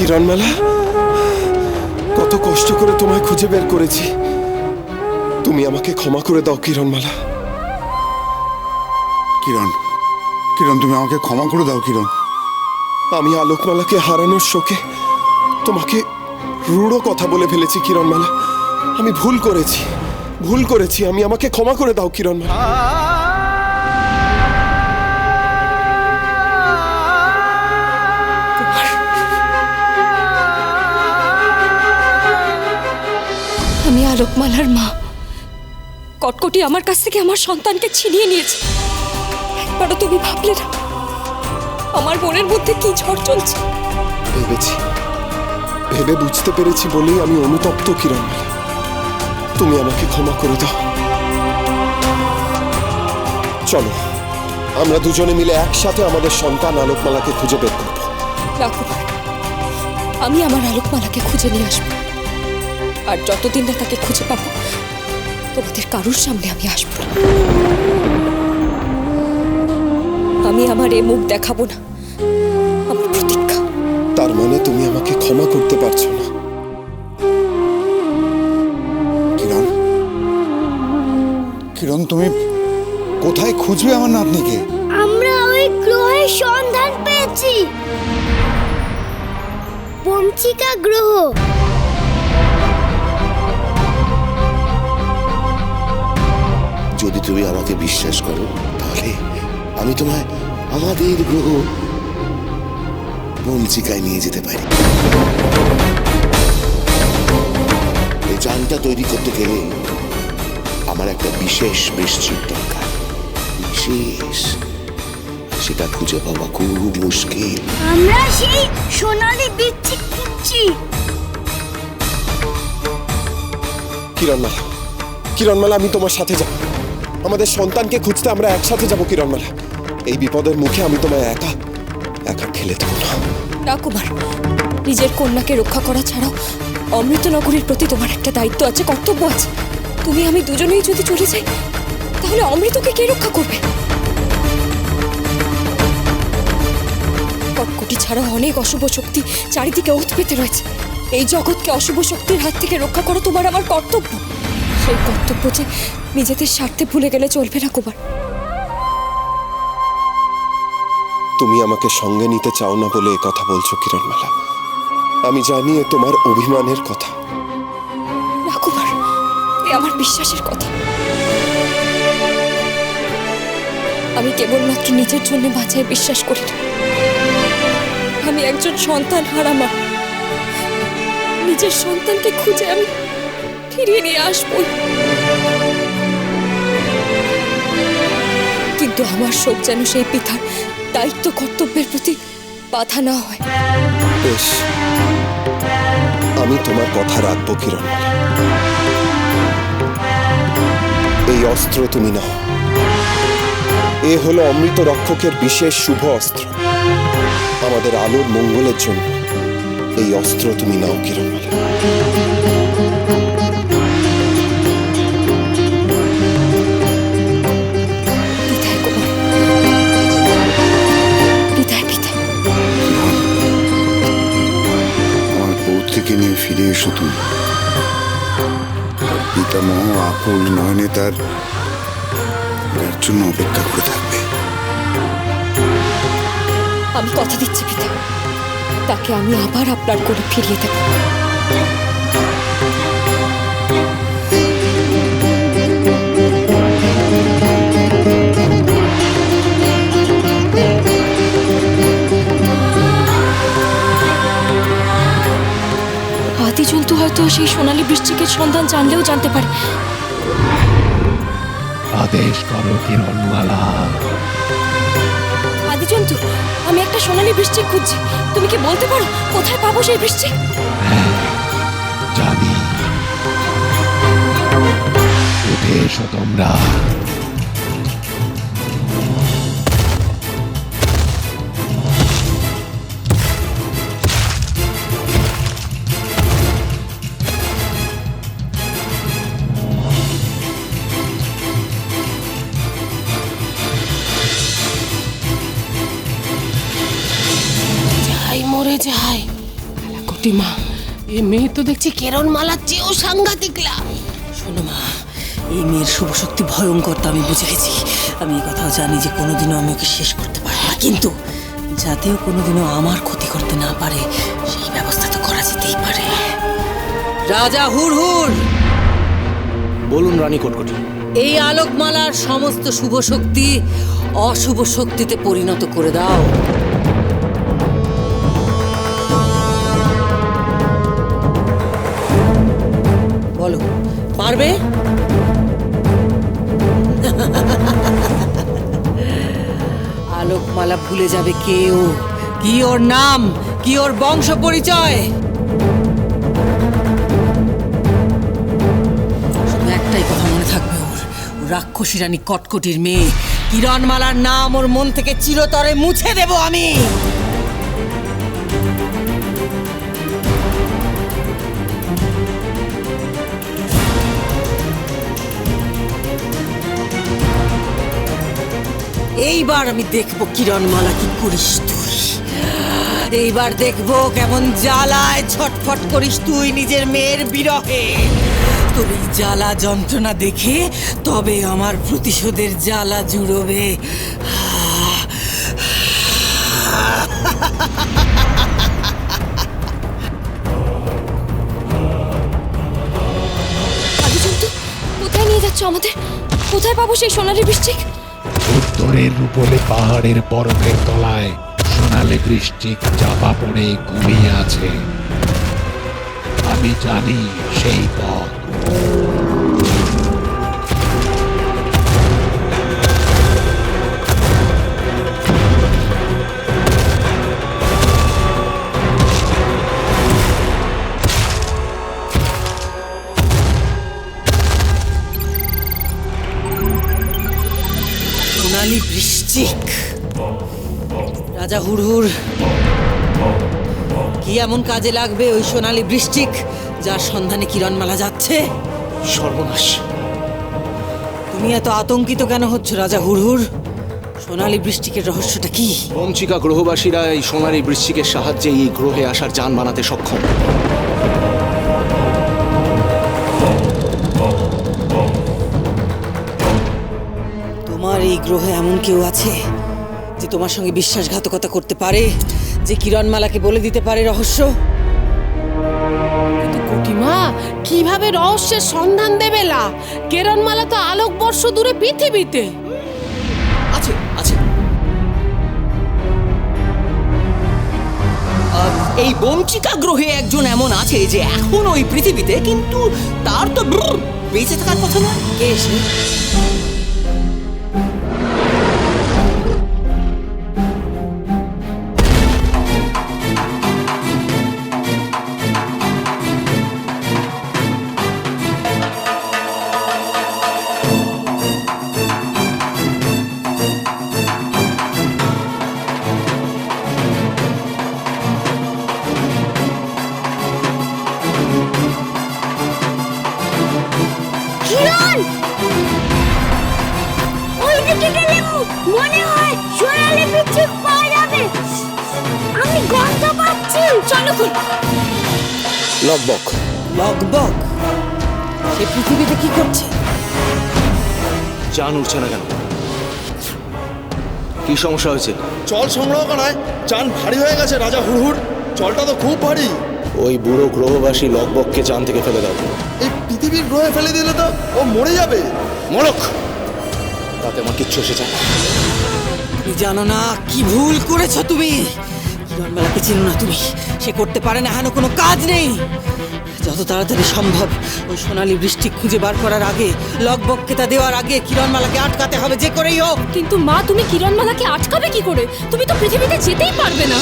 কিরণমালা, কত কষ্ট করে তোমায় খুঁজে বের করেছি। তুমি আমাকে ক্ষমা করে দাও কিরণমালা। কিরণ, কিরণ, তুমি আমাকে ক্ষমা করে দাও কিরণ। আমি আলোকমালাকে হারানোর শোকে তোমাকে রূঢ় কথা বলে ফেলেছি কিরণমালা। আমি ভুল করেছি। আমি আমাকে ক্ষমা করে দাও কিরণমালা। আমি আলোকমালার মা। কটকটি আমার কাছ থেকে আমার সন্তানকে ছিনিয়ে নিয়েছে। একবারও তুমি ভাবলে না আমার মনের মধ্যে কি ঝড় চলছে? ভেবে বুঝতে পেরেছি বলেই আমি অনুতপ্ত কিরণমালা। তুমি আমাকে ক্ষমা করে দাও। চলো আমরা দুজনে মিলে একসাথে আমাদের সন্তান আলোকমালাকে খুঁজে বের করব। রাখো, আমি আমার আলোকমালাকে খুঁজে নিয়ে আসবো। আর যতদিন না তাকে খুঁজে পাবো তোমাদের কারুর সামনে আমি আসবো না। আমি আমার এ মুখ দেখাবো না, আমার প্রতিজ্ঞা। তার মানে তুমি আমাকে ক্ষমা করতে পারছো না? কিরণ, কিরণ, তুমি কোথায় খুঁজবে আমার নাতনিকে? আমরা ওই গ্রহের সন্ধান পেয়েছি, পঞ্চিকা গ্রহ। যদি তুমি আমাকে বিশ্বাস করো তাহলে আমি তোমায় আমাদের গ্রহ পঞ্চিকায় নিয়ে যেতে পারি। এই যানটা তৈরি করতে গেলে আমার একটা বিশেষ বৃশ্চিক দরকার। বিশেষ, সেটা খুঁজে পাওয়া খুব মুশকিল। আমরা সেই সোনালী বৃশ্চিক খুঁজছি। কিরণমালা, আমি তোমার সাথে যাব। আমাদের সন্তানকে খুঁজতে আমরা একসাথে যাব কিরণমালা। এই বিপদের মুখে আমি তোমায় একা ফেলে দেবো না। রাকুমার, নিজের কন্যাকে রক্ষা করা ছাড়াও অমৃতনগরীর প্রতি তোমার একটা দায়িত্ব আছে, কর্তব্য আছে। তুমি আমি দুজনেই যদি চলে যাই তাহলে অমৃতকে কে রক্ষা করবে? কটকটি ছাড়াও অনেক অশুভ শক্তি চারিদিকে ওত পেতে রয়েছে। এই জগৎকে অশুভ শক্তির হাত থেকে রক্ষা করা তোমার আমার কর্তব্য। সেই কর্তব্য যে নিজেদের স্বার্থে ভুলে গেলে চলবে না কুমার। তুমি আমাকে সঙ্গে নিতে চাও না বলে কথা বলছো কিরণমালা। আমি জানি এ তোমার অভিমানের কথা। না কুমার, এ আমার বিশ্বাসের কথা। আমি কেবলমাত্র নিজের জন্য বাঁচায় বিশ্বাস করি না। আমি একজন সন্তান হারা মা। নিজের সন্তানকে খুঁজে আমি ফিরিয়ে নিয়ে আসবো, কিন্তু আমার শোক যেন সেই পিতার দায়িত্ব কর্তব্যের প্রতি বাধা না হয়। বেশ, আমি তোমার কথা রাখবো কিরণমালা। এই অস্ত্র তুমি নাও। এ হলো অমৃত রক্ষকের বিশেষ শুভ অস্ত্র। আমাদের আলোর মঙ্গলের জন্য এই অস্ত্র তুমি নাও কিরণমালা। থেকে নিয়ে ফিরে এসো তুমি। পিতামহ আকুল নয়নে তার জন্য অপেক্ষা করে থাকবে। আমি কথা দিচ্ছি পিতা, তাকে আমি আবার আপনার কোলে ফিরিয়ে দেব। আদিজন্তু হয়তো সেই সোনালী বৃশ্চিকের সন্ধান জানলেও জানতে পারে। আদেশ করো কিরণমালা। আদিজন্তু, আমি একটা সোনালী বৃশ্চিক খুঁজছি। তুমি কি বলতে পারো কোথায় পাবো সেই বৃশ্চিক? জানি, উঠে এসো তোমরা। মরে যায়, কুটি মা, এ মেয়ে তো দেখছি কেরণমালার চেয়েও সাংঘাতিক লাভ। শোনো মা, এই মেয়ের শুভ শক্তি ভয়ঙ্কর তো আমি বুঝে গেছি। আমি এই কথাও জানি যে কোনোদিনও আমি ওকে শেষ করতে পারবো না, কিন্তু যাতেও কোনোদিনও আমার ক্ষতি করতে না পারে সেই ব্যবস্থা তো করা যেতেই পারে। রাজা হুড়হুড়, বলুন রানী কটকটি। এই আলোকমালার সমস্ত শুভ শক্তি অশুভ শক্তিতে পরিণত করে দাও। বলো, পারবে? আলোকমালা ভুলে যাবে কেউ? কি ওর নাম, কি ওর বংশ পরিচয়? শুধু একটাই কথা মনে থাকবে ওর, ও রাক্ষসী রানী কটকটির মেয়ে। কিরণমালার নাম ওর মন থেকে চিরতরে মুছে দেব আমি। এইবার আমি দেখবো কিরণমালা কি করিস তুই। এইবার দেখবো কেমন জ্বালায় ছটফট করিস তুই নিজের মেয়ের বিরহে। তোর এই জ্বালা যন্ত্রণা দেখে তবে আমার প্রতিশোধের জ্বালা জুড়বে। আদিজন্তু, কোথায় নিয়ে যাচ্ছ আমাদের? কোথায় পাবো সেই সোনালী বৃশ্চিক? উত্তরের রূপলে পাহাড়ের বরফের তলায় সোনালী বৃশ্চিক চাপা পড়ে ঘুমিয়ে আছে। আমি জানি সেই পথ। সোনালী বৃশ্চিক। রাজা হুড়হুড়, কি এমন কাজে লাগবে ওই সোনালী বৃশ্চিক যার সন্ধানে কিরণমালা যাচ্ছে? সর্বনাশ! তুমি এত আতঙ্কিত কেন হচ্ছ রাজা হুড়হুড়? সোনালী বৃশ্চিকের রহস্যটা কি? বঞ্চিকা গ্রহবাসীরা এই সোনালী বৃশ্চিকের সাহায্যে এই গ্রহে আসার যান বানাতে সক্ষম। তোমার এই গ্রহে এমন কেউ আছে যে তোমার সঙ্গে বিশ্বাসঘাতকতা করতে পারে, যে কিরণমালাকে বলে দিতে পারে রহস্য? কিন্তু কুটিমা, কিভাবে রহস্যের সন্ধান দেবে লা? কেরণমালা তো আলোকবর্ষ দূরে পৃথিবীতে। আছে আছে, এই বঞ্চিকা গ্রহে একজন এমন আছে যে এখন ওই পৃথিবীতে, কিন্তু তার তো বেঁচে থাকার কথা না। কে সে? কিরণ, ওই দিকে গেলে মনে হয় সোনালী বৃশ্চিক পাওয়া যাবে। আমি গন্ধ পাচ্ছি। চলো খুব। লগবক, লগবক? সে পৃথিবীতে কি করছে? যান উঠছে না কেন? কি সমস্যা হয়েছে? জল সংগ্রহ করায় যান ভারী হয়ে গেছে রাজা হুড়হুড়। জলটা তো খুব ভারী। ওই বুড়ো গ্রহবাসী লগবককে যান থেকে ফেলে দাও। এই পৃথিবীর গ্রহে ফেলে দিলে তো ও মরে যাবে। মরক, তাতে আমার কিচ্ছু এসে যায় না। তুমি জানো না কি ভুল করেছো তুমি। কিরণমালাকে চিনো না তুমি। সে করতে পারে না হেন কোনো কাজ নেই। যত তাড়াতাড়ি সম্ভব ওই সোনালী বৃষ্টিক খুঁজে বার করার আগে, লগবককে তা দেওয়ার আগে কিরণমালাকে আটকাতে হবে যে করেই হোক। কিন্তু মা, তুমি কিরণমালাকে আটকাবে কি করে? তুমি তো পৃথিবীতে যেতেই পারবে না।